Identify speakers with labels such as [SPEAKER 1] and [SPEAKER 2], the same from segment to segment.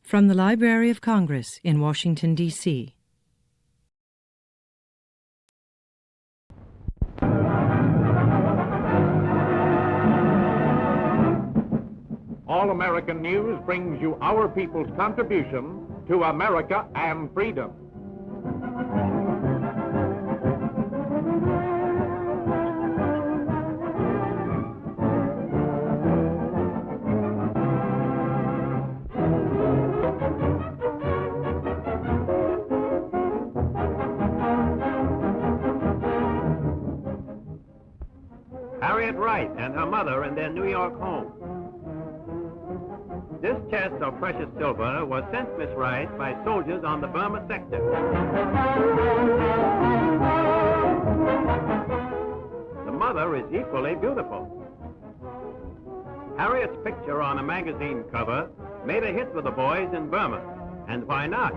[SPEAKER 1] From the Library of Congress in Washington, D.C.
[SPEAKER 2] All American News brings you our people's contribution to America and freedom.
[SPEAKER 3] Harriet Wright and her mother in their New York home. This chest of precious silver was sent Miss Wright by soldiers on the Burma sector. The mother is equally beautiful. Harriet's picture on a magazine cover made a hit with the boys in Burma, and why not?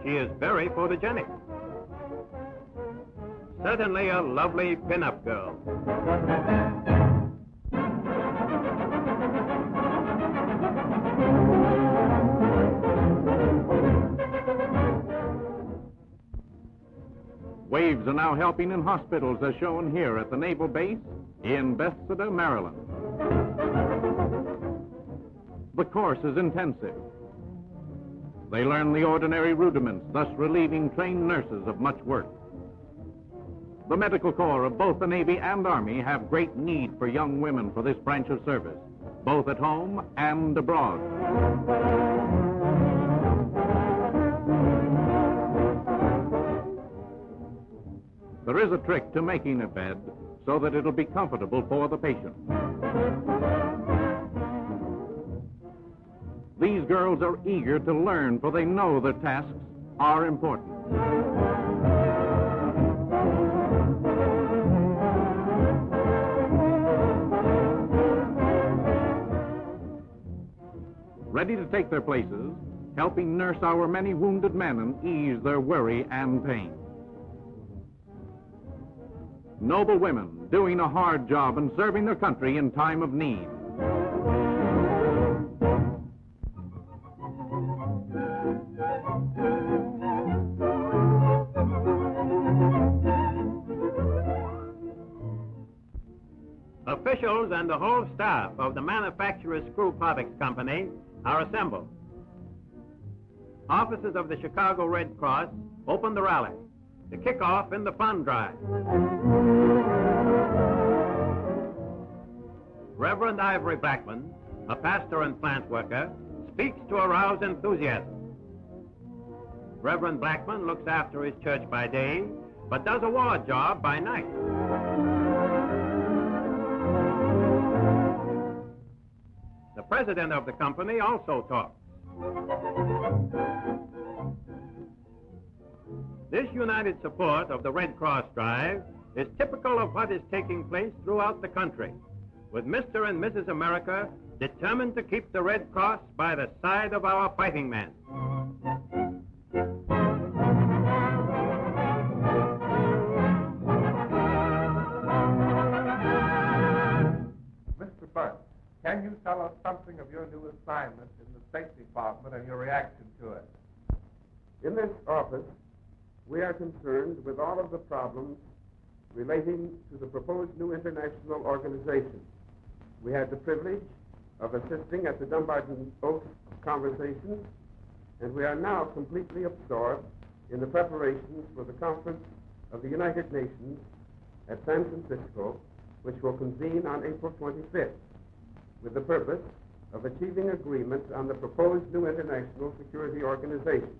[SPEAKER 3] She is very photogenic. Certainly a lovely pin-up girl.
[SPEAKER 2] Waves are now helping in hospitals as shown here at the Naval Base in Bethesda, Maryland. The course is intensive. They learn the ordinary rudiments, thus relieving trained nurses of much work. The medical corps of both the Navy and Army have great need for young women for this branch of service, both at home and abroad. There is a trick to making a bed so that it'll be comfortable for the patient. These girls are eager to learn, for they know their tasks are important. Ready to take their places, helping nurse our many wounded men and ease their worry and pain. Noble women doing a hard job and serving their country in time of need.
[SPEAKER 3] Officials and the whole staff of the Manufacturers Screw Products Company are assembled. Officers of the Chicago Red Cross open the rally to kick off in the fund drive. Reverend Ivory Blackman, a pastor and plant worker, speaks to arouse enthusiasm. Reverend Blackman looks after his church by day, but does a war job by night. The president of the company also talks. This united support of the Red Cross drive is typical of what is taking place throughout the country, with Mr. and Mrs. America determined to keep the Red Cross by the side of our fighting men.
[SPEAKER 4] Mr. Buck, can you tell us something of your new assignment in the State Department and your reaction to it?
[SPEAKER 5] In this office, we are concerned with all of the problems relating to the proposed new international organization. We had the privilege of assisting at the Dumbarton Oaks conversations, and we are now completely absorbed in the preparations for the conference of the United Nations at San Francisco, which will convene on April 25th, with the purpose of achieving agreement on the proposed new international security organization.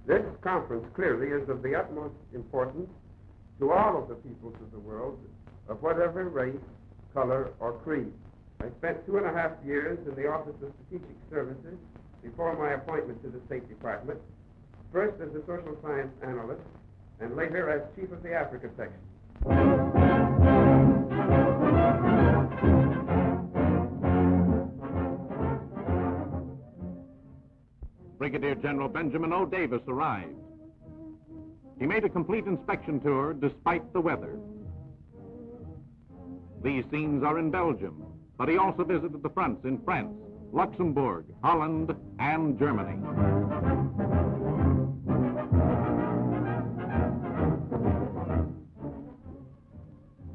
[SPEAKER 5] This conference clearly is of the utmost importance to all of the peoples of the world, of whatever race, color, or creed. I spent 2.5 years in the Office of Strategic Services before my appointment to the State Department, first as a social science analyst, and later as chief of the Africa section.
[SPEAKER 2] Brigadier General Benjamin O. Davis arrived. He made a complete inspection tour despite the weather. These scenes are in Belgium, but he also visited the fronts in France, Luxembourg, Holland, and Germany.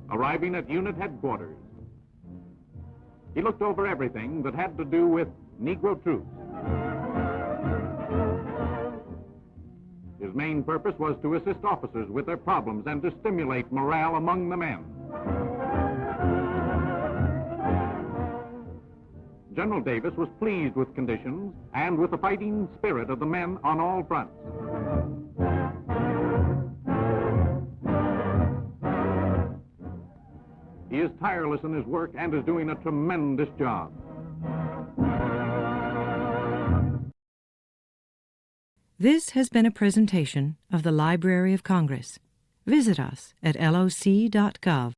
[SPEAKER 2] Arriving at unit headquarters, he looked over everything that had to do with Negro troops. His main purpose was to assist officers with their problems and to stimulate morale among the men. General Davis was pleased with conditions and with the fighting spirit of the men on all fronts. He is tireless in his work and is doing a tremendous job.
[SPEAKER 1] This has been a presentation of the Library of Congress. Visit us at loc.gov.